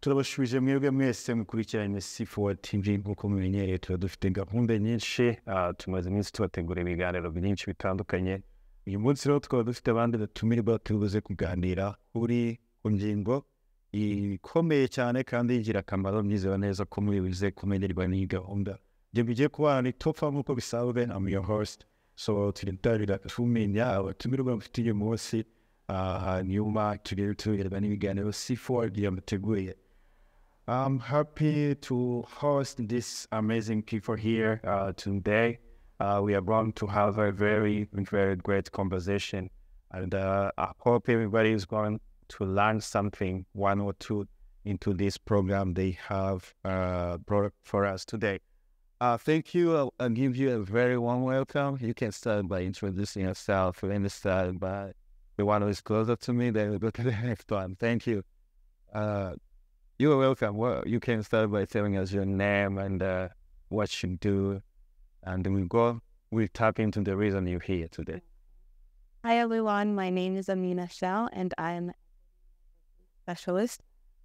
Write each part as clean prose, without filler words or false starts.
turabashubije mwebwe mwese mukurikiranye C4 TV nk'uko mumenyereye tuba dufite gahunda nyinshi tumaze iminsi tubategura ibiganiro byinshi bitandukanye. Uyu munsi rero tukaba dufite abandi batumirwa tubuze kuganira kuri ku ngingo ikomeye cyane kandi y'ingirakamaro. Nizera neza ko mubibuze kumenyerwa n'iyi gahunda. Ibyo bigiye kubana ni Top Farm nk'uko bisanzwe. I'm your host, so tugitangira tumenya abatumirwa bafite uyu munsi hanyuma tugiye tugerwa n'ibiganiro C4 byamuteguriye. I'm happy to host these amazing people here today. We are going to have a very, very great conversation, and I hope everybody is going to learn something, one or two, into this program they have brought for us today. Thank you. I'll give you a very warm welcome. You can start by introducing yourself. Let me start by the one who is closer to me. Then we'll go to the next one. Thank you. You are welcome. Well, you can start by telling us your name and what you do, and then we'll tap into the reason you're here today. Hi everyone, my name is Menya, and I'm a specialist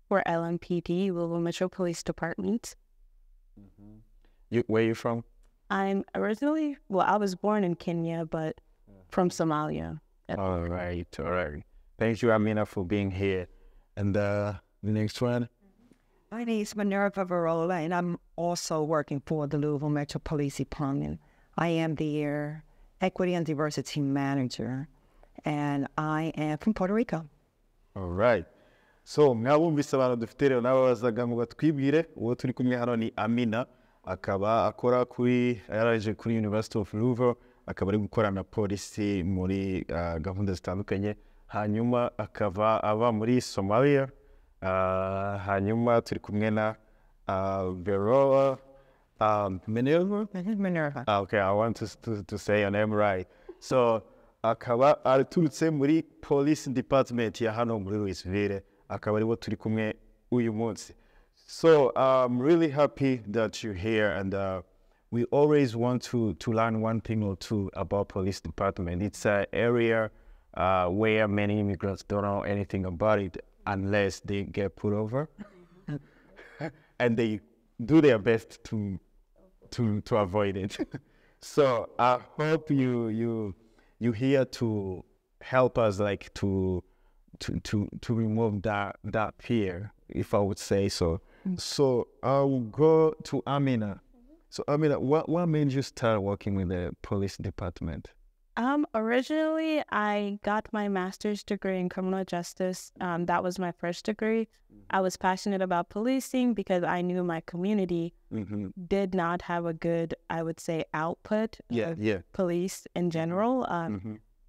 for LMPD, Louisville Metro Police Department. Mm-hmm. Where are you from? I'm originally, I was born in Kenya, but from Somalia. All right. Thank you, Amina, for being here. And the next one? My name is Minerva Varola, and I'm also working for the Louisville Metro Police Department. I am the Equity and Diversity Manager, and I am from Puerto Rico. All right. So, mwabumvise abantu dufite rero n'abazaga ngo batwibwire. Uwo turi kumwe hano ni Amina, akaba akora yaraje kuri University of Louisville, akaba ari gukora na polisi muri gahunda zitandukanye. Hanyuma akaba aba muri Somalia. Hanyuma turi kumwe na Verola Minerva. Minerva. Okay, I want to say your name right. So akaba araturutse muri Police Department ya hano muri Louisville. Akaba aribo turi kumwe uyu munsi. So I'm really happy that you're here, and we always want to learn one thing or two about Police Department. It's an area where many immigrants don't know anything about it unless they get put over, and they do their best to avoid it. So I hope you here to help us, like to remove that fear, if I would say so. So I will go to Amina. So Amina, what made you start working with the police department? Originally, I got my master's degree in criminal justice. That was my first degree. I was passionate about policing because I knew my community did not have a good, I would say, output of police in general.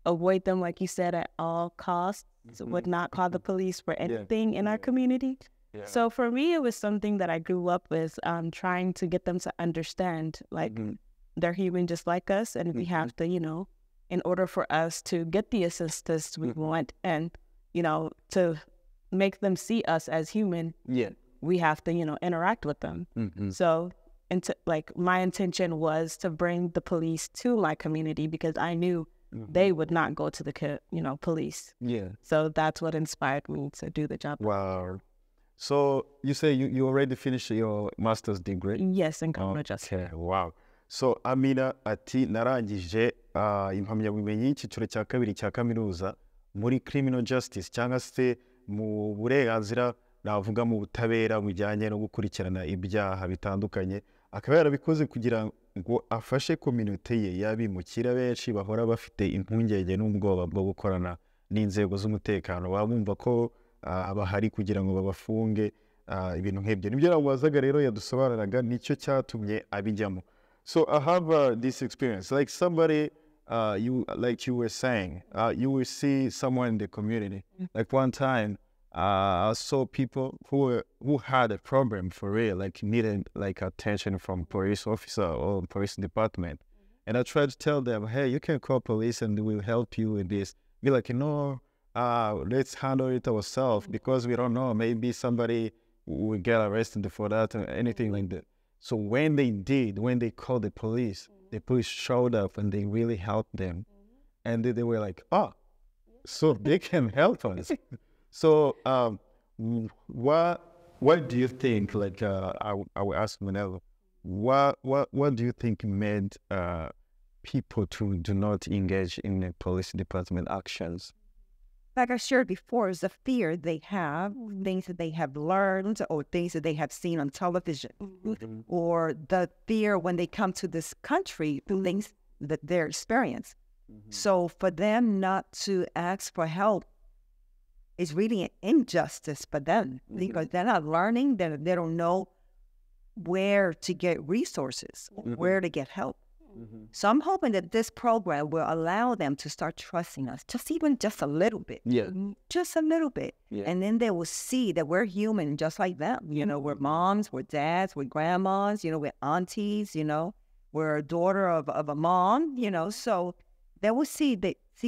Avoid them, like you said, at all costs. Would not call the police for anything in our community. Yeah. So for me, it was something that I grew up with, trying to get them to understand, like, they're human just like us, and we have to, in order for us to get the assistance we want and, to make them see us as human, we have to, interact with them. So, my intention was to bring the police to my community because I knew they would not go to the, police. Yeah. So that's what inspired me to do the job. Wow. So you say you already finished your master's degree? Yes, in criminal justice. Okay, wow. So Amina ati narangije impamyabumenyi y'icyiciro cya kabiri cya kaminuza muri criminal justice, cyangwa se mu burenganzira navuga mu butabera bujyanye no gukurikirana ibyaha bitandukanye. Akaba yarabikoze kugira ngo afashe community ye y'abimukira benshi bahora bafite impungenge n'ubwoba bwo gukorana n'inzego z'umutekano. Bamumva ko abahari kugira ngo babafunge ibintu nk'ibyo. Nibyo namubazaga rero yadusobanuraga nicyo cyatumye abijyamo. So I have this experience, like somebody, you were saying, you will see someone in the community. Like one time, I saw people who had a problem for real, like needed like attention from police officer or police department. And I tried to tell them, hey, you can call police and we'll help you with this. Be like, no, let's handle it ourselves because we don't know. Maybe somebody will get arrested for that or anything like that. So when they called the police showed up and they really helped them. And they were like, so they can help us. So what what do you think? Like, I will ask Manelo, what do you think made people to do not engage in the police department actions? Like I shared before, is the fear they have, things that they have learned or things that they have seen on television, or the fear when they come to this country, things that they're experiencing. So for them not to ask for help is really an injustice for them because they're not learning, they don't know where to get resources, where to get help. So I'm hoping that this program will allow them to start trusting us, just a little bit. Yeah. Just a little bit. Yeah. And then they will see that we're human just like them. You know, we're moms, we're dads, we're grandmas, you know, we're aunties, you know, we're a daughter of a mom, you know. So they will see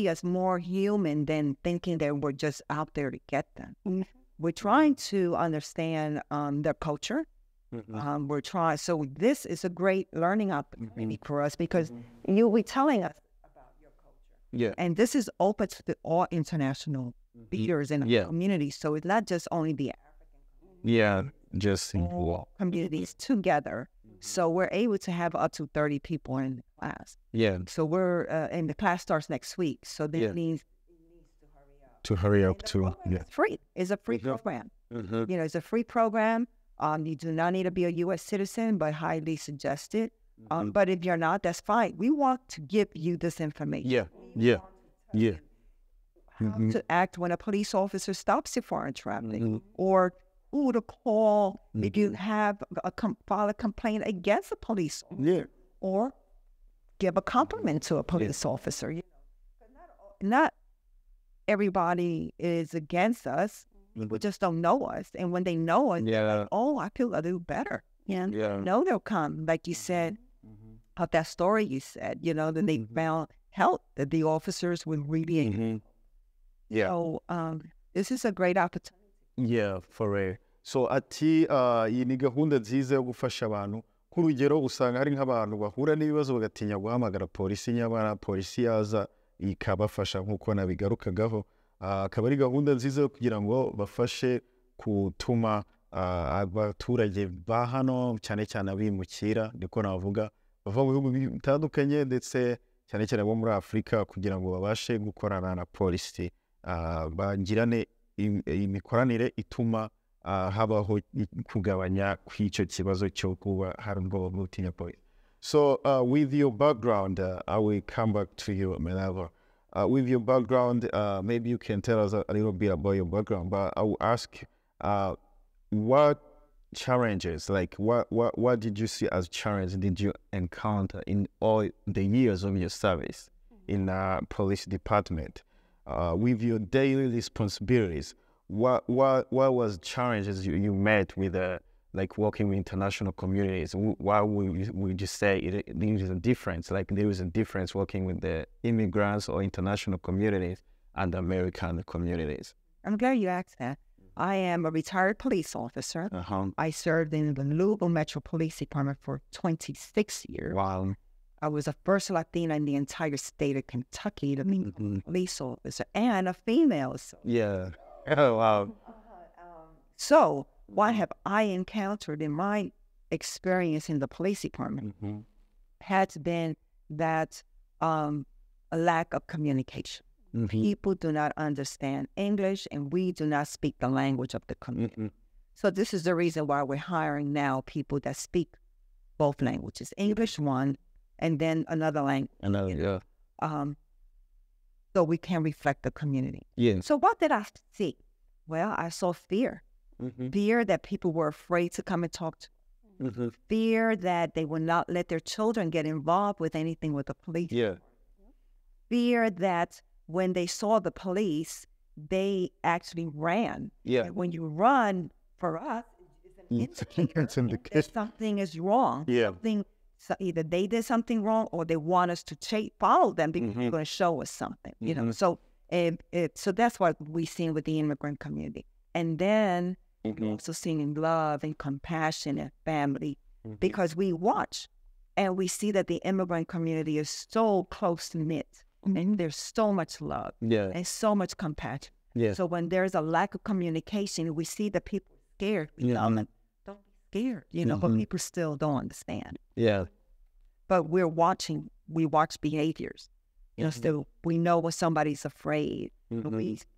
us more human than thinking that we're just out there to get them. We're trying to understand their culture. We're trying. So this is a great learning opportunity for us because you'll be telling us about your culture. Yeah. And this is open to all international leaders in the community. So it's not just only the African communities together. So we're able to have up to 30 people in the class. Yeah. So we're, and the class starts next week. So this means it needs to hurry up. It's free. It's a free program. You know, it's a free program. You do not need to be a U.S. citizen, but highly suggested. But if you're not, that's fine. We want to give you this information. How to act when a police officer stops you for trafficking, or who to call if you have file a complaint against a police officer, or give a compliment to a police officer. You know, not everybody is against us. People just don't know us. And when they know us, like, oh, I feel a little better. No, they'll come. Like you said, of that story you said, you know, that they found help, that the officers were really So this is a great opportunity. Yeah, for real. So ati iyi ni gahunda nziza yo gufasha abantu. Nk'urugero usanga hari nk'abantu bahura n'ibibazo bagatinya guhamagara polisi, nyamara polisi yaza ikabafasha nk'uko nabigarukagaho. Akaba ari gahunda nziza yo kugira ngo bafashe gutuma abaturage ba hano cyane cyane abimukira, niko navuga, bava mu bihugu bitandukanye ndetse cyane cyane bo muri Afurika, kugira ngo babashe gukorana na polisi, bagirane imikoranire ituma habaho kugabanya kw'icyo kibazo cyo kuba hari ubwoba bwo gutinya polisi. So with your background, I will come back to you, Menava. With your background, maybe you can tell us a little bit about your background, but I will ask, what challenges, like what did you see as challenges did you encounter in all the years of your service in police department? With your daily responsibilities, what was challenges you met with like working with international communities? Why would you say there is a difference? Like there is a difference working with the immigrants or international communities and the American communities? I'm glad you asked that. I am a retired police officer. I served in the Louisville Metro Police Department for 26 years. Wow. I was the first Latina in the entire state of Kentucky to be a police officer and a female. So. Yeah. Oh, wow. So what have I encountered in my experience in the police department has been that a lack of communication. People do not understand English, and we do not speak the language of the community. So this is the reason why we're hiring now people that speak both languages, English one, and then another language. So we can reflect the community. So what did I see? Well, I saw fear. Fear that people were afraid to come and talk to. Fear that they would not let their children get involved with anything with the police. Fear that when they saw the police, they actually ran. And when you run, for us, it's an indicator that something is wrong. So either they did something wrong or they want us to follow them because they're going to show us something. You know, so so that's what we've seen with the immigrant community. And then we're also seeing love and compassion and family because we watch and we see that the immigrant community is so close-knit and there's so much love and so much compassion. So when there's a lack of communication, we see the people scared. Don't be scared, but people still don't understand. Yeah. But we watch behaviors. So we know when somebody's afraid.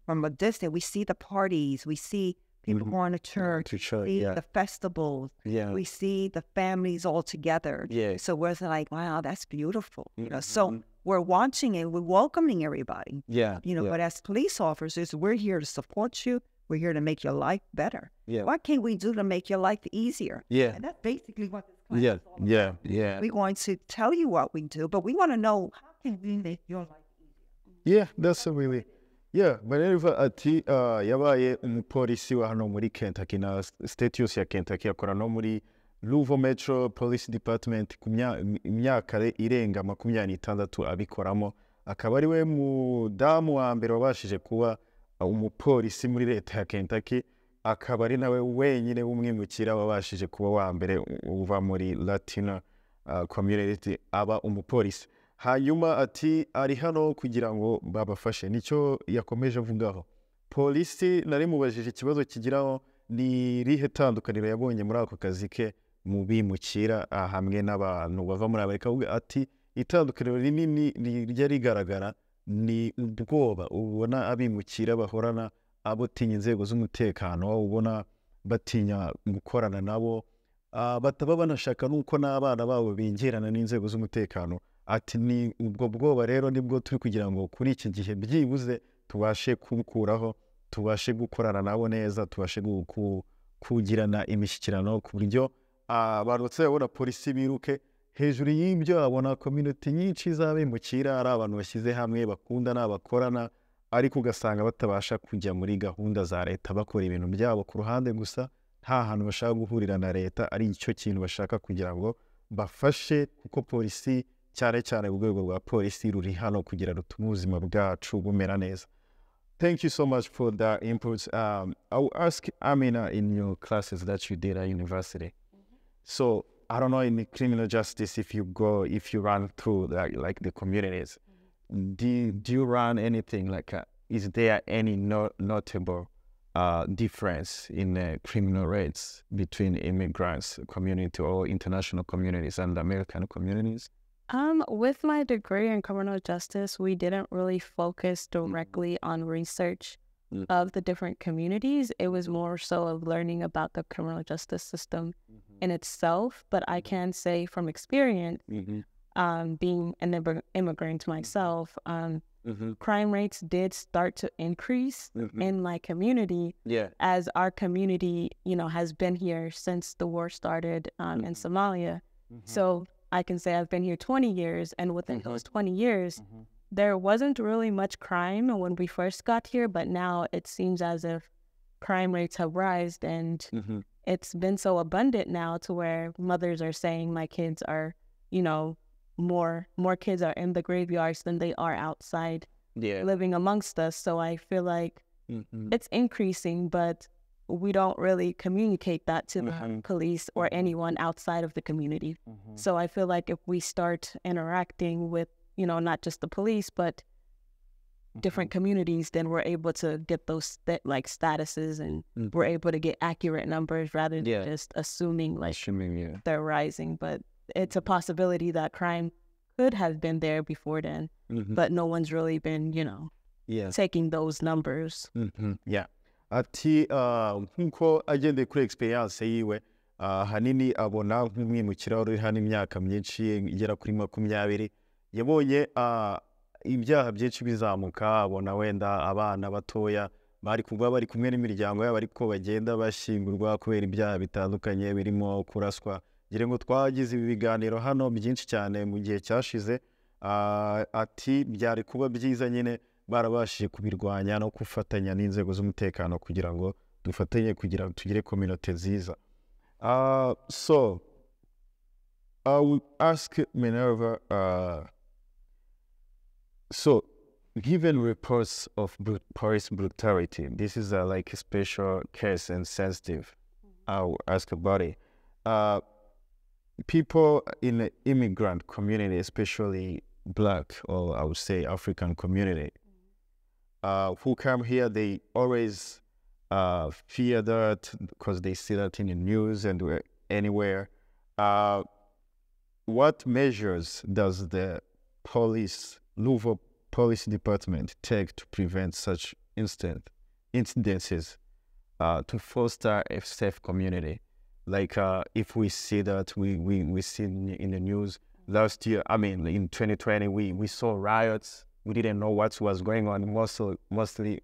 From a distance, we see the parties, we see people going to church, we see the festivals, we see the families all together. So we're like, wow, that's beautiful. So we're watching it, we're welcoming everybody. But as police officers, we're here to support you. We're here to make your life better. What can we do to make your life easier? And that's basically what this class is all about. We're going to tell you what we do, but we want to know how can we make your life easier. That's a really... Maneriva ati yabaye umupolisi wa hano muri Kentucky na state yose ya Kentucky, akora no muri Louisville Metro Police Department ku imyaka irenga 26 abikoramo. Akaba ari we mudamu wa mbere wabashije kuba umupolisi muri leta ya Kentucky. Akaba ari nawe wenyine w'umwimukira wabashije kuba wa mbere uva muri Latino community aba umupolisi. Hanyuma ati ari hano kugira ngo babafashe. Nicyo yakomeje avugaho. Polisi nari mubajije ikibazo kigiraho ni rihe tandukaniro yabonye muri ako kazi ke mu bimukira hamwe n'abantu bava muri Amerika. Ati itandukaniro rinini rijya rigaragara ni ubwoba ubona abimukira bahorana, abotinya inzego z'umutekano, ubona batinya gukorana nabo, bataba banashaka nuko n'abana babo bingerana n'inzego z'umutekano. Ati ni ubwo bwoba rero nibwo turi kugira ngo kuri iki gihe byibuze tubashe kubukuraho, tubashe gukorana nabo neza, tubashe kugirana imishyikirano ku buryo barutse babona polisi biruke hejuru y'ibyo. Abona community nyinshi z'abimukira ari abantu bashyize hamwe bakunda n'abakorana, ariko ugasanga batabasha kujya muri gahunda za leta, bakora ibintu byabo ku ruhande gusa, nta hantu bashaka guhurira na leta. Ari icyo kintu bashaka kugira ngo bafashe, kuko polisi cyane urwego rwa polisi ruri hano kugira rutume ubuzima bwacu bumera neza. Thank you so much for that input. I will ask Amina, in your classes that you did at university. So I don't know, in the criminal justice, if you run through like the communities, do you run anything like is there any notable difference in criminal rates between immigrants community or international communities and American communities? With my degree in criminal justice, we didn't really focus directly on research of the different communities. It was more so of learning about the criminal justice system in itself. But I can say from experience, being an immigrant myself, crime rates did start to increase in my community as our community, has been here since the war started in Somalia. So I can say I've been here 20 years, and within those 20 years, there wasn't really much crime when we first got here, but now it seems as if crime rates have risen, and it's been so abundant now to where mothers are saying my kids are, more kids are in the graveyards than they are outside living amongst us. So I feel like it's increasing, but we don't really communicate that to the police or anyone outside of the community. So I feel like if we start interacting with, not just the police, but different communities, then we're able to get those statuses, and we're able to get accurate numbers rather than just assuming they're rising. But it's a possibility that crime could have been there before then, but no one's really been, taking those numbers. Ati nkuko agendeye kuri experience yiwe, hanini abona nk'umwimukira uri hano imyaka myinshi igera kuri 20, yabonye ibyaha byinshi bizamuka. Abona wenda abana batoya bari kumwe n'imiryango yabo, ariko bagenda bashingurwa kubera ibyaha bitandukanye birimo kuraswa. Ngira ngo twagize ibi biganiro hano byinshi cyane mu gihe cyashize. Ati byari kuba byiza nyine barabashije kubirwanya no gufatanya n'inzego z'umutekano kugira ngo dufatanye kugira ngo tugire community nziza. So I will ask Minerva, so given reports of police brutality, this is like a special case and sensitive. I will ask about it. People in the immigrant community, especially Black, or I would say African community, who come here, they always fear that because they see that in the news and anywhere. What measures does the Louisville Police Department take to prevent such incidences to foster a safe community? Like if we see that we see in the news last year, I mean in 2020, we saw riots. We didn't know what was going on, mostly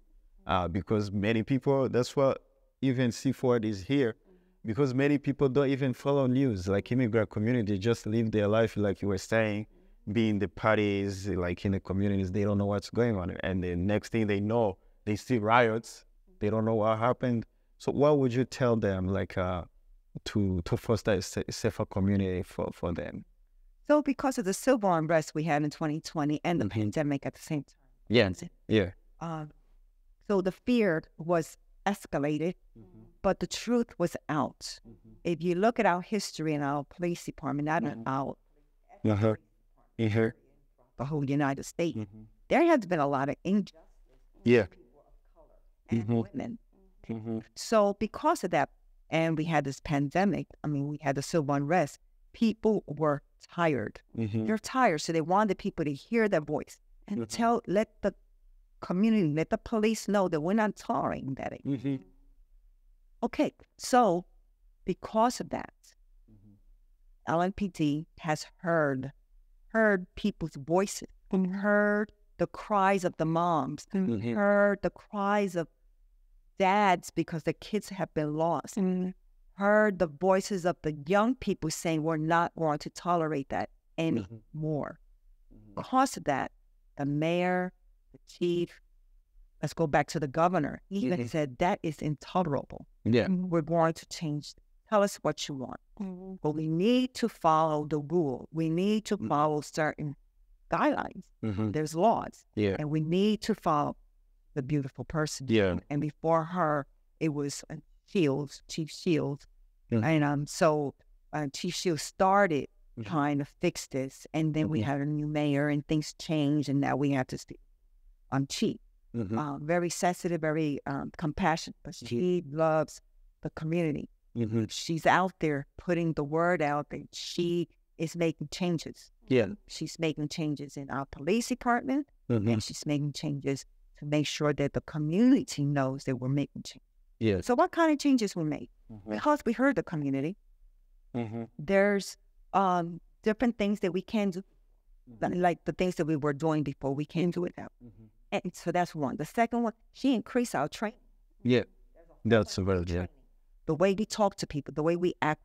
because many people, that's what even C4 is here, because many people don't even follow news, like immigrant community just live their life, like you were saying, be in the parties, like in the communities, they don't know what's going on. And the next thing they know, they see riots, they don't know what happened. So what would you tell them, like to foster a safer community for them? So because of the civil unrest we had in 2020 and the pandemic at the same time. Yeah. So the fear was escalated, but the truth was out. If you look at our history in our police department, not our the whole United States, there has been a lot of injustice for people of color and women. So because of that, and we had this pandemic, I mean, we had the civil unrest, people were tired. They're tired, so they wanted people to hear their voice and let the community, let the police know that we're not tolerating that. Okay, so because of that, LMPD has heard people's voices, heard the cries of the moms, heard the cries of dads because the kids have been lost, heard the voices of the young people saying we're not going to tolerate that anymore. Because of that, the mayor, the chief, let's go back to the governor, he even said that is intolerable. We're going to change. Tell us what you want. But we need to follow the rule. We need to follow certain guidelines. There's laws. And we need to follow the beautiful person. And before her, it was Chief Shields. And so Chief Shields started trying to fix this. And then we had a new mayor and things changed. And now we have to speak on Chief. Very sensitive, very compassionate. But she loves the community. She's out there putting the word out that she is making changes. She's making changes in our police department, and she's making changes to make sure that the community knows that we're making changes. So what kind of changes we made? Because we heard the community. There's different things that we can do, like the things that we were doing before, we can't do it now. And so that's one. The second one, she increased our training. That's about it. The way we talk to people, the way we act.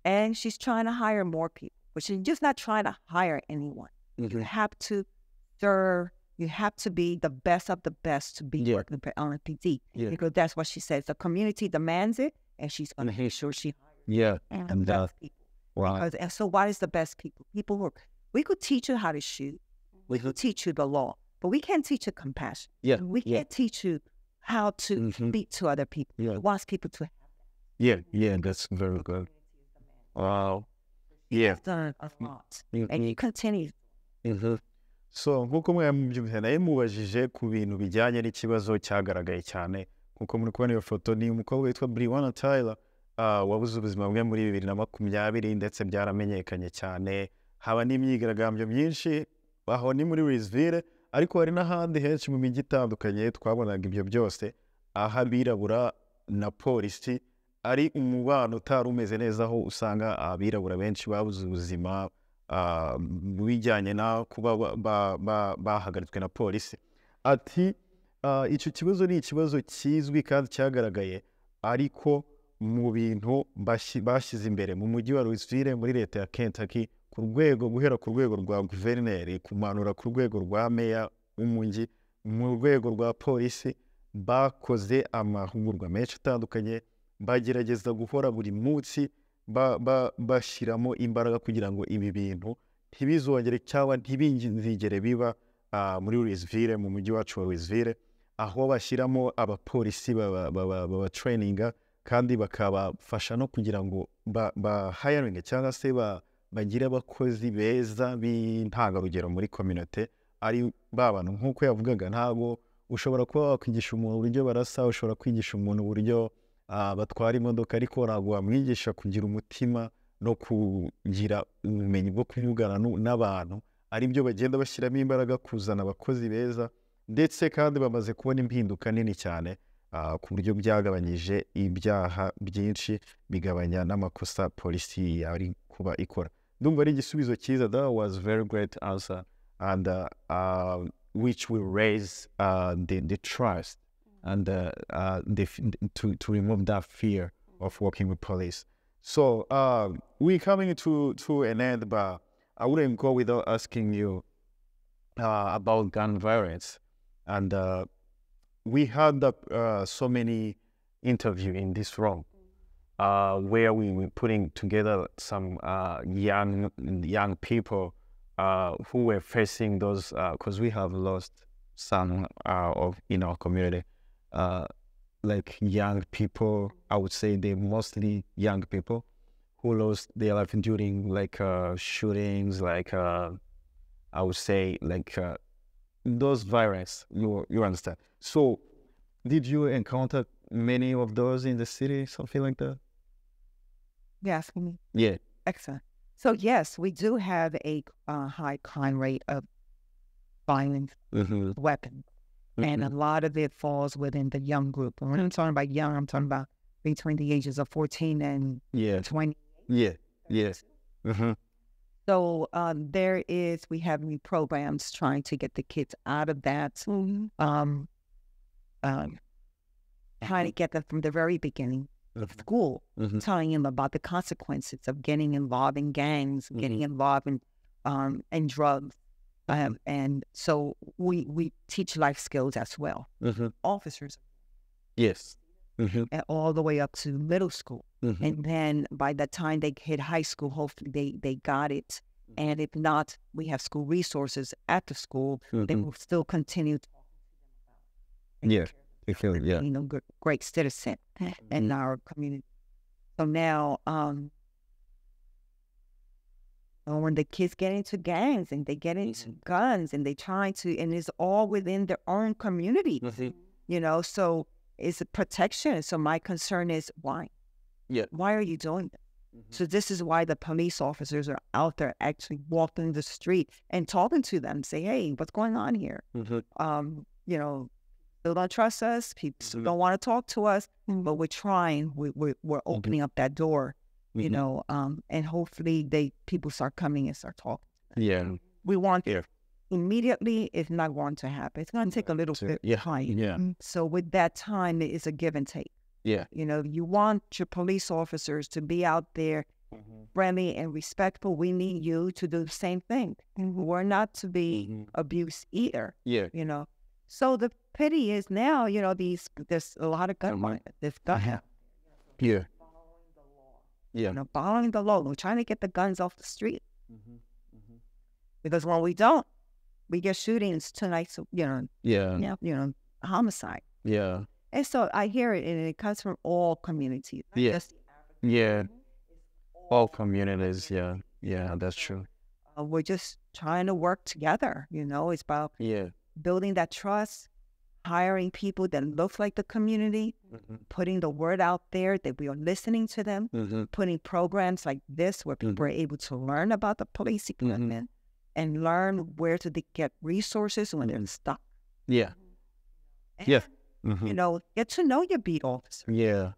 And she's trying to hire more people, but she's just not trying to hire anyone. You have to serve, you have to be the best of the best to be working for LMPD. Because that's what she says. The community demands it, and she's going to make sure she hires the best people. And so what is the best people? People who we could teach you how to shoot. We could teach you the law, but we can't teach you compassion. We can't teach you how to speak to other people. He wants people to have that. That's very good. Wow. He's done a lot. And he continues. So nk'uko mwambyumvise naye mubajije ku bintu bijyanye n'ikibazo cyagaragaye cyane nk'uko muri kubona iyo foto, ni umukobwa witwa Breonna Taylor wabuze ubuzima bwe muri 2020 ndetse byaramenyekanye cyane, haba n'imyigaragambyo myinshi aho ni muri Louisville, ariko hari n'ahandi henshi mu mijyi itandukanye twabonaga ibyo byose, aho abirabura na polisi ari umubano utari umeze neza, aho usanga abirabura benshi babuze ubuzima mu bijyanye na kuba bahagaritswe na polisi. Ati icyo kibazo ni ikibazo kizwi kandi cyagaragaye, ariko mu bintu bashyize imbere mu mujyi wa Louisville muri leta ya Kentucky, guhera ku rwego rwa guverineri kumanura ku rwego rwa meya w'umujyi, mu rwego rwa polisi bakoze amahugurwa menshi atandukanye, bagerageza guhora buri munsi bashyiramo imbaraga kugira ngo ibi bintu ntibizongere cyangwa ntibizigere biba muri Louisville, mu mujyi wacu wa Louisville, aho bashyiramo abapolisi baba-traininga kandi bakabafasha no kugira ngo bahayaringe cyangwa se bagire abakozi beza b'intangarugero muri community. Ari babantu nk'uko yavugaga, ntabwo ushobora kuba wakwigisha umuntu uburyo barasa, ushobora kwigisha umuntu uburyo batwara imodoka, ariko ntabwo wamwigisha kugira umutima no kugira ubumenyi bwo kuvugana n'abantu, ari byo bagenda bashyiramo imbaraga kuzana abakozi beza, ndetse kandi bamaze kubona impinduka nini cyane ku buryo byagabanyije ibyaha byinshi, bigabanya n'amakosa polisi yari kuba ikora. Ndumva ari igisubizo cyiza. That was very great answer, and which will raise the trust and to remove that fear of working with police. So we're coming to an end, but I wouldn't go without asking you about gun violence. And we had so many interviews in this room where we were putting together some young people who were facing those, because we have lost some in our community, like young people. I would say they're mostly young people who lost their life during like shootings, like I would say like those violence. You understand? So, did you encounter many of those in the city, something like that? Yes. Yeah. Excellent. So yes, we do have a high crime rate of violent weapons. And a lot of it falls within the young group. And when I'm talking about young, I'm talking about between the ages of 14 and 20. Yeah. Yes. So we have new programs trying to get the kids out of that. Trying to get them from the very beginning of school, telling them about the consequences of getting involved in gangs, getting involved in drugs. And so we teach life skills as well. Officers. Yes. And all the way up to middle school. And then by the time they hit high school, hopefully they got it. And if not, we have school resources at the school. They will still continue talking to them. Great citizen in our community. So now, when the kids get into gangs and they get into guns and they try to, and it's all within their own community, so it's a protection. So my concern is why? Yeah. Why are you doing that? So this is why the police officers are out there actually walking the street and talking to them, say, hey, what's going on here? Still don't trust us. People still don't want to talk to us, but we're trying. We're opening up that door, and hopefully people start coming and start talking. Yeah. We want immediately. It's not going to happen. It's going to take a little bit of time. Yeah. So with that time, it's a give and take. Yeah. You want your police officers to be out there friendly and respectful. We need you to do the same thing. We're not to be abused either. Yeah. So the pity is now, there's a lot of gun violence. There's gun. Yeah. Following the law. Yeah. Following the law. We're trying to get the guns off the street. Because when we don't, we get shootings tonight. So, homicide. Yeah. And so I hear it, and it comes from all communities. All communities. Yeah, that's true. We're just trying to work together. It's about building that trust, hiring people that look like the community, putting the word out there that we are listening to them, putting programs like this where people are able to learn about the police department and learn where to get resources when they're stuck. Yeah. And, get to know your beat officer. Yeah.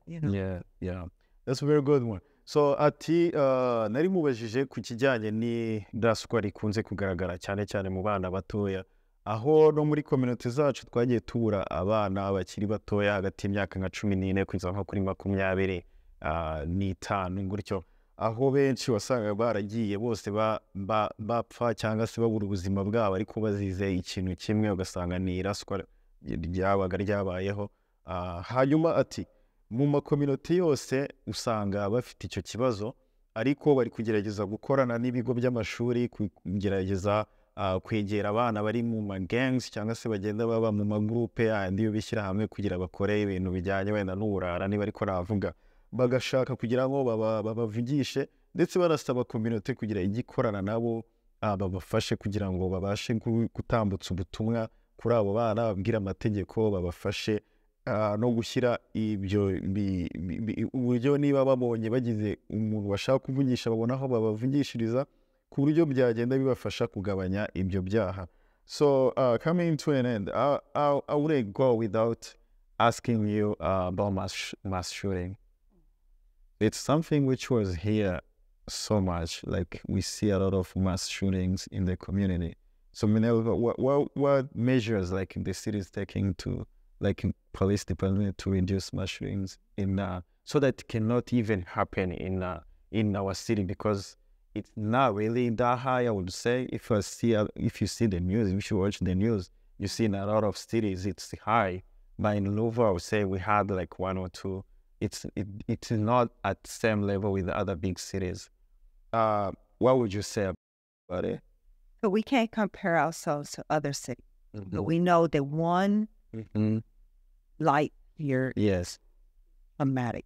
That's a very good one. So ati nari mubajije ku kijyanye n'iraswa rikunze kugaragara cyane cyane mu bana batoya, aho no muri community zacu twagiye tubura abana bakiri batoya hagati y'imyaka nka 14 kugeza nko kuri 25 gutyo, aho benshi wasanga baragiye bose bapfa cyangwa se babura ubuzima bwabo ariko bazize ikintu kimwe, ugasanga ni iraswa ryabaga ryabayeho. Hanyuma ati mu makominote yose usanga bafite icyo kibazo, ariko bari kugerageza gukorana n'ibigo by'amashuri, kugerageza kwegera abana bari mu gangs cyangwa se bagenda baba mu magroupe yandi yo bishyira hamwe kugira bakore ibintu bijyanye wenda n'uburara, niba ariko navuga, bagashaka kugira ngo babavugishe, ndetse barasaba community kugira igikorana nabo babafashe kugira ngo babashe gutambutsa ubutumwa kuri abo bana, bababwire amategeko, babafashe no gushyira ibyo uburyo niba babonye bagize umuntu bashaka kuvugisha babona aho babavugishiriza ku buryo byagenda bibafasha kugabanya ibyo byaha. So coming to an end, I wouldn't go without asking you about mass shooting. It's something which was here so much, like we see a lot of mass shootings in the community. So what measures like the city is taking to, like in police department, to reduce mass shootings in so that it cannot even happen in our city, because it's not really that high, I would say. If you see the news, if you watch the news, you see in a lot of cities it's high, but in Louisville, I would say we had like 1 or 2. It's not at the same level with the other big cities. What would you say about it? So we can't compare ourselves to other cities. But we know that one light here yes, traumatic.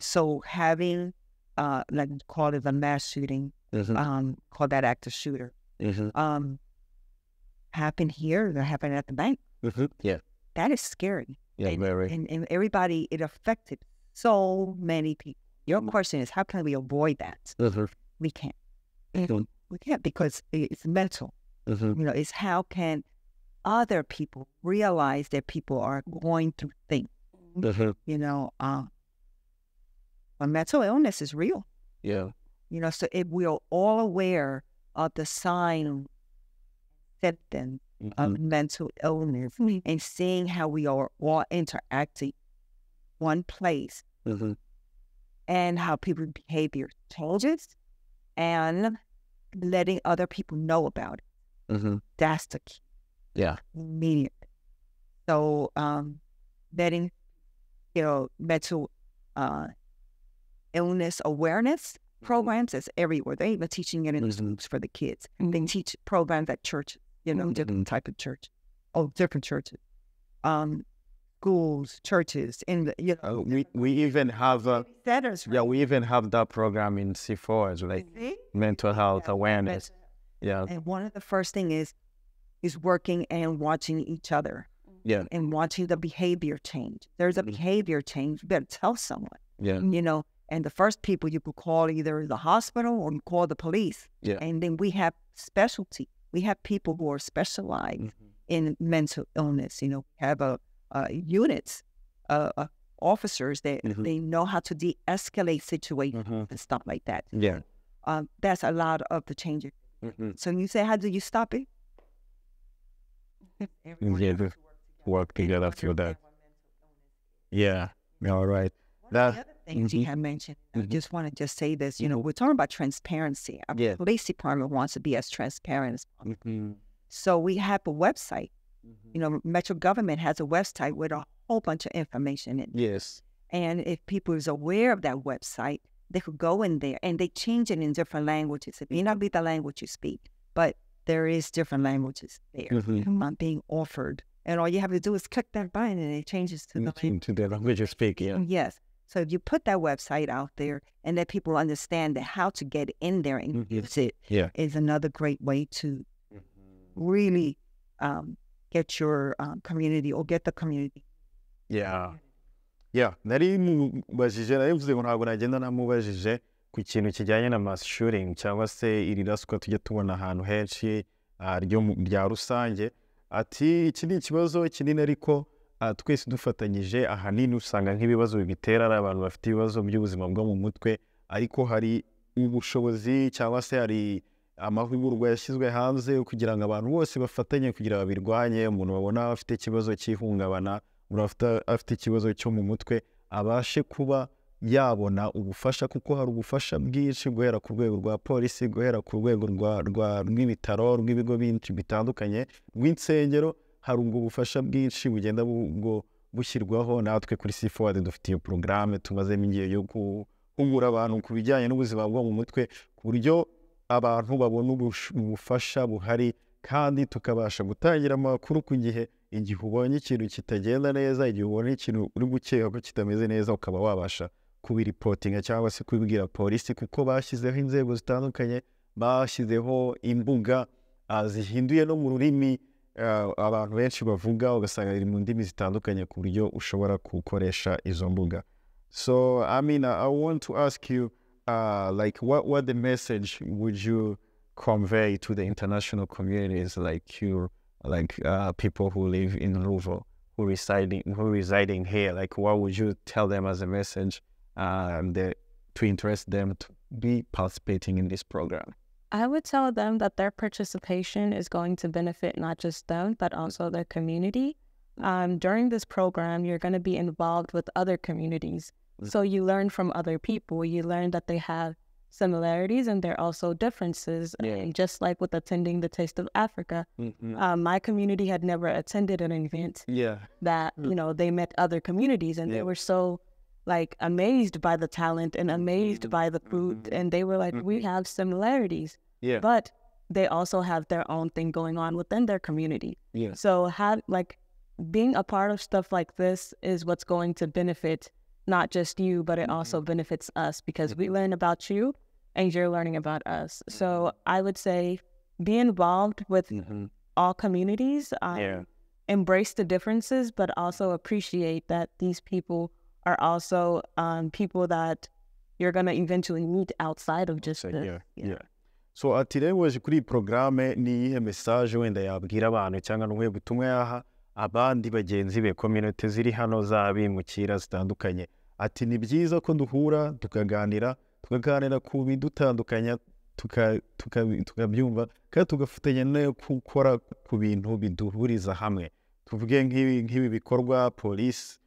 So having like call it a mass shooting, call that active shooter. Happen here, that happened at the bank. Yeah, that is scary. Yeah, very. And everybody, it affected so many people. Your question is, how can we avoid that? We can't. We can't, because it's mental. You know, it's how can other people realize that people are going through things. You know, mental illness is real. Yeah. You know, so if we are all aware of the signs, symptoms of mental illness, and seeing how we are all interacting one place, and how people's behavior changes, and letting other people know about it. That's the key. Yeah. Immediate. So letting, you know, mental illness awareness programs is everywhere. They're even teaching it in schools for the kids. They teach programs at churches, you know, different type of church. Oh, different churches. Schools, churches, in the, you know. We even have centers, right? Yeah, we even have that program in C4 as like mental health awareness. Yeah. And one of the first thing is working and watching each other. Yeah. And watching the behavior change. There's a behavior change. You better tell someone. Yeah. You know, and the first people you could call either the hospital or you call the police. Yeah. And then we have specialty. We have people who are specialized in mental illness. You know, we have units, officers that they know how to de-escalate situations and stuff like that. Yeah. That's a lot of the changes. So you say, how do you stop it? Yeah, work together through that. Yeah. All right. The other things you have mentioned, I just want to say this, you know, we're talking about transparency. Our police department wants to be as transparent as possible. So we have a website. You know, Metro government has a website with a whole bunch of information in it. Yes. And if people is aware of that website, they could go in there, and they change it in different languages. It may not be the language you speak, but there is different languages there being offered. And all you have to do is click that button, and it changes to the language you speak. Yeah. Yes. So if you put that website out there and let people understand that how to get in there and use it is another great way to really get your community, or get the community. Yeah. Yeah. Nari mubajije ngo ntabwo nagenda namubajije ku kintu kijyanye na mass shooting cyangwa se iri raswa tujya tubona ahantu henshi rya rusange. Ati iki ni ikibazo kinini, ariko twese dufatanyije ahanini usanga nk'ibibazo bibitera ari abantu bafite ibibazo by'ubuzima bwo mu mutwe, ariko hari ubushobozi cyangwa se hari amahugurwa yashyizwe hanze kugira ngo abantu bose bafatanye kugira babirwanye. Umuntu babona afite ikibazo cy'ihungabana, umuntu afite ikibazo cyo mu mutwe, abashe kuba yabona ubufasha, kuko hari ubufasha bwinshi guhera ku rwego rwa polisi, guhera ku rwego rw'ibitaro, rw'ibigo byinshi bitandukanye, rw'insengero. Hari ubwo bufasha bwinshi bugenda bushyirwaho. Natwe kuri C4 dufite iyo porogaramu tumazemo igihe yo guhugura abantu ku bijyanye n'ubuzima bwo mu mutwe, ku buryo abantu babona ubufasha buhari, kandi tukabasha gutangira amakuru ku gihe. Igihe ubonye ikintu kitagenda neza, igihe ubonye ikintu uri gukeka ko kitameze neza, ukaba wabasha kubiripotinga cyangwa se kubibwira polisi, kuko bashyizeho inzego zitandukanye, bashyizeho imbuga zihinduye no mu rurimi abantu benshi bavuga ugasanga iri mu ndimi zitandukanye ku buryo ushobora gukoresha izo mbuga. So I mean I want to ask you like what the message would you convey to the international communities like you, like people who live in Louisville, who residing here, like what would you tell them as a message to interest them to be participating in this program? I would tell them that their participation is going to benefit not just them, but also their community. During this program, you're going to be involved with other communities. So you learn from other people. You learn that they have similarities and there are also differences. And just like with attending the Taste of Africa, my community had never attended an event that, you know, they met other communities and they were so like amazed by the talent and amazed by the food. And they were like, we have similarities, but they also have their own thing going on within their community. So being a part of stuff like this is what's going to benefit not just you, but it also benefits us because we learn about you and you're learning about us. So I would say be involved with all communities, embrace the differences, but also appreciate that these people are also people that you're going to eventually meet outside of just this. So ati rero waje kuri programme ni iyihe message wenda yabwira abantu cyangwa n'ubuhe butumwa yaha abandi bagenzi be community ziri hano z'abimukira zitandukanye? Ati ni byiza ko duhura tukaganira ku bidutandukanya tukabyumva kandi tugafatanya no gukora ku bintu biduhuriza hamwe. Tuvuge nk'ibi bikorwa polisi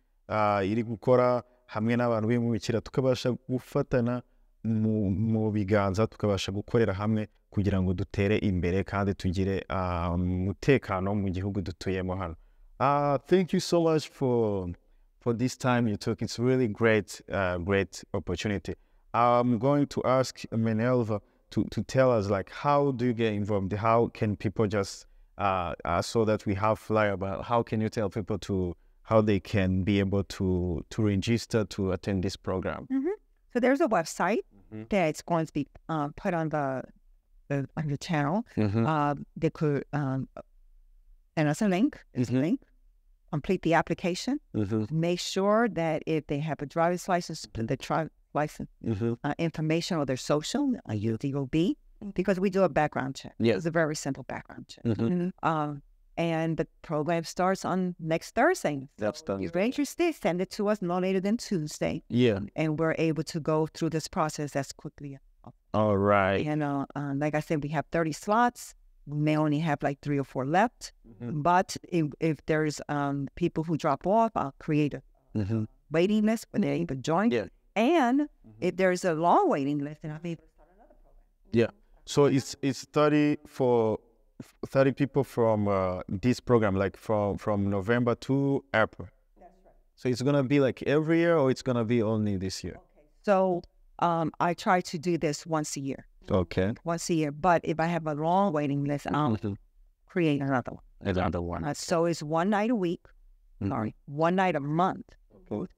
iri gukora hamwe n'abantu b'imukira, tukabasha gufatana mu biganza, tukabasha gukorera hamwe kugira ngo dutere imbere kandi tugire umutekano mu gihugu dutuyemo hano. Thank you so much for this time you took. It's really great opportunity. I'm going to ask Menya to tell us, like, how do you get involved? How can people just so that we have flyer, but how can you tell people how they can be able to register to attend this program? So there's a website that's going to be put on the channel. They could send us a link. There's a link. Complete the application. Make sure that if they have a driver's license, the driver's license information or their social, DOB, because we do a background check. It's a very simple background check. And the program starts on next Thursday. If you're interested, send it to us no later than Tuesday. And we're able to go through this process as quickly as possible. All right. And like I said, we have 30 slots. We may only have like 3 or 4 left. But if there's people who drop off, I'll create a waiting list when they're able to join. And if there's a long waiting list, then I'll be able to start another program. So it's 30 people from this program, like from November to April. That's right. So it's gonna be like every year, or it's gonna be only this year? So I try to do this once a year. Once a year. But if I have a long waiting list, I'll create another one. So it's one night a week. One night a month.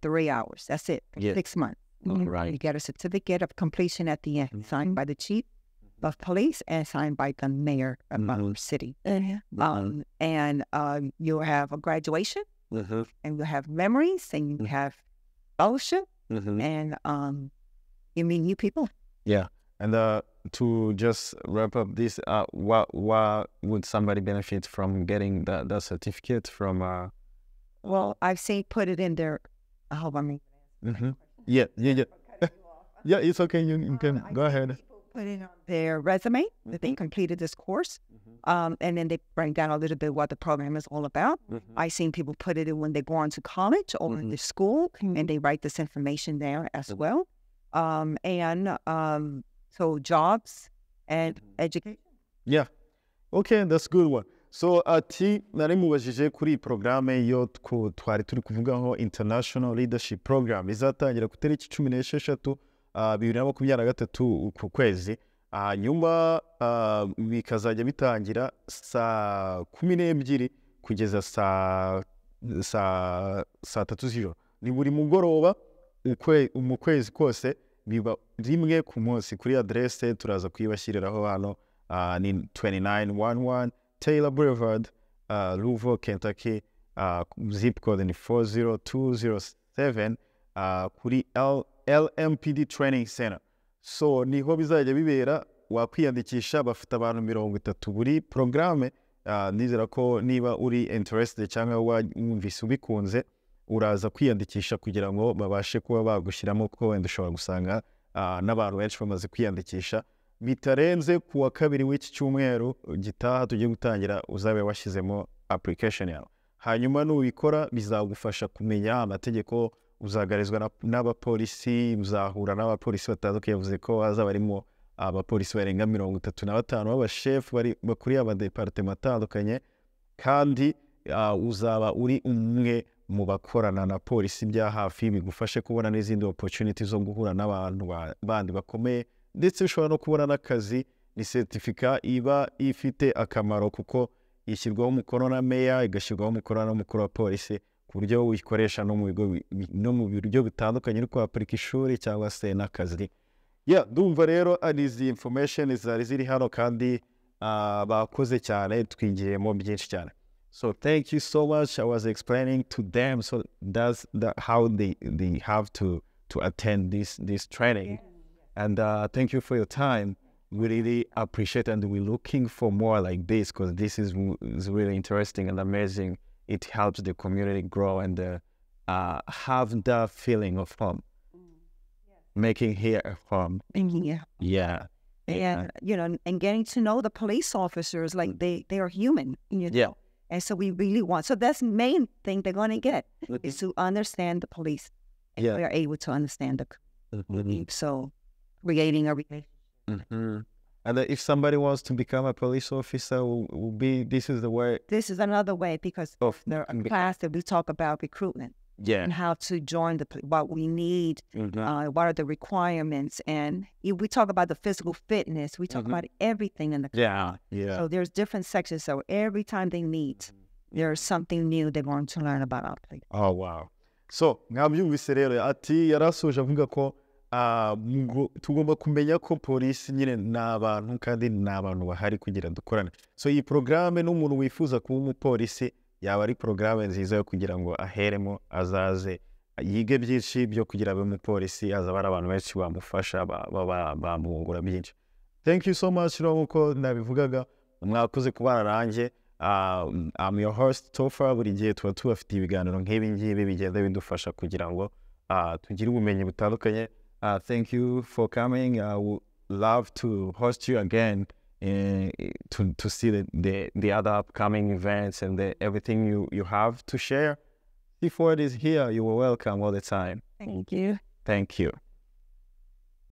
3 hours. That's it. For 6 months. You get a certificate of completion at the end, signed by the chief of police and signed by the mayor of our city. And you'll have a graduation, and you'll have memories, and you have fellowship, and you meet new people. And to just wrap up this, what would somebody benefit from getting the certificate from? Well, I've seen put it in their. I hope I mean. Yeah, it's okay. You can go ahead. Put it on their resume that they completed this course, and then they bring down a little bit what the program is all about. I've seen people put it in when they go on to college or in the school, and they write this information there as well. So jobs and education. Okay, that's a good one. So ati nari mubajije kuri programme yo twari turi kuvugaho International Leadership Program izatangira ku tariki 16 2023 ku kwezi, nyuma bikazajya bitangira saa 12 kugeza saa 3 z'ijoro. Ni buri mugoroba mu kwezi kose, biba rimwe ku munsi. Kuri adresse turaza kuyibashyiriraho hano, ni 2911 Taylor Boulevard, Louisville, Kentucky, zip code ni 40207, kuri LMPD Training Center. So niho bizajya bibera. Wakwiyandikisha, bafite abantu 30 buri programme. Nizera ko niba uri interested cyangwa wumvise ubikunze, uraza kwiyandikisha kugira ngo babashe kuba bagushyiramo, kuko wenda ushobora gusanga n'abantu benshi bamaze kwiyandikisha. Bitarenze ku wa kabiri w'iki cyumweru gitaha tugiye gutangira, uzabe washyizemo application yawe. Hanyuma nubikora bizagufasha kumenya amategeko, uzagarizwa n'abapolisi, uzahura n'abapolisi batandukanye. Yavuze ko hazaba harimo abapolisi barenga 35 b'abashefu bakuriye amadepartement atandukanye, kandi uzaba uri umwe mu bakorana na polisi bya hafi, bigufashe kubona n'izindi opportunity zo guhura n'abantu bandi bakomeye, ndetse ushobora no kubona n'akazi. Ni certificate iba ifite akamaro, kuko ishyirwaho umukono na Menya, igashyirwaho umukono n'umukuru wa polisi, ku buryo uyikoresha no mu buryo bitandukanye, uri kwapurika ishuri cyangwa se n'akazi. Ndumva rero ari izi information zari ziri hano, kandi bakoze cyane, twigiyemo byinshi cyane. So thank you so much. I was explaining to them, so that's how they have to attend this training. And thank you for your time. We really appreciate it, and we're looking for more like this, because this is really interesting and amazing. It helps the community grow and have that feeling of home. Making here a home. Yeah. And, and getting to know the police officers, like they are human. Yeah. And so we really want, so that's the main thing they're going to get, is to understand the police. And we are able to understand the So creating a relationship. And if somebody wants to become a police officer, this is the way. This is another way, because there are class that we talk about recruitment. And how to join what we need, what are the requirements, and we talk about the physical fitness. We talk about everything in the class. So there's different sections. So every time they meet, there's something new they're going to learn about our place. Oh wow! So mwabyumvise rero, ati yarasoje avuga ko tugomba kumenya ko polisi nyine ni abantu, kandi ni abantu bahari kugira dukorane. So iyi programme n'umuntu wifuza kuba umupolisi, yaba ari programme nziza yo kugira ngo aheremo, azaze yige byinshi byo kugira abe umupolisi, azaba ari abantu benshi bamufasha, bamwungura byinshi. Thank you so much. Nkuko nabivugaga, mwakoze kubana nanjye. I'm your host Topher. Buri gihe tuba tubafite ibiganiro nk'ibi ngibi bigenda bidufasha kugira ngo tugire ubumenyi butandukanye. Thank you for coming. I would love to host you again, to see the other upcoming events and everything you have to share. Before it is here, you are welcome all the time. Thank you. Thank you.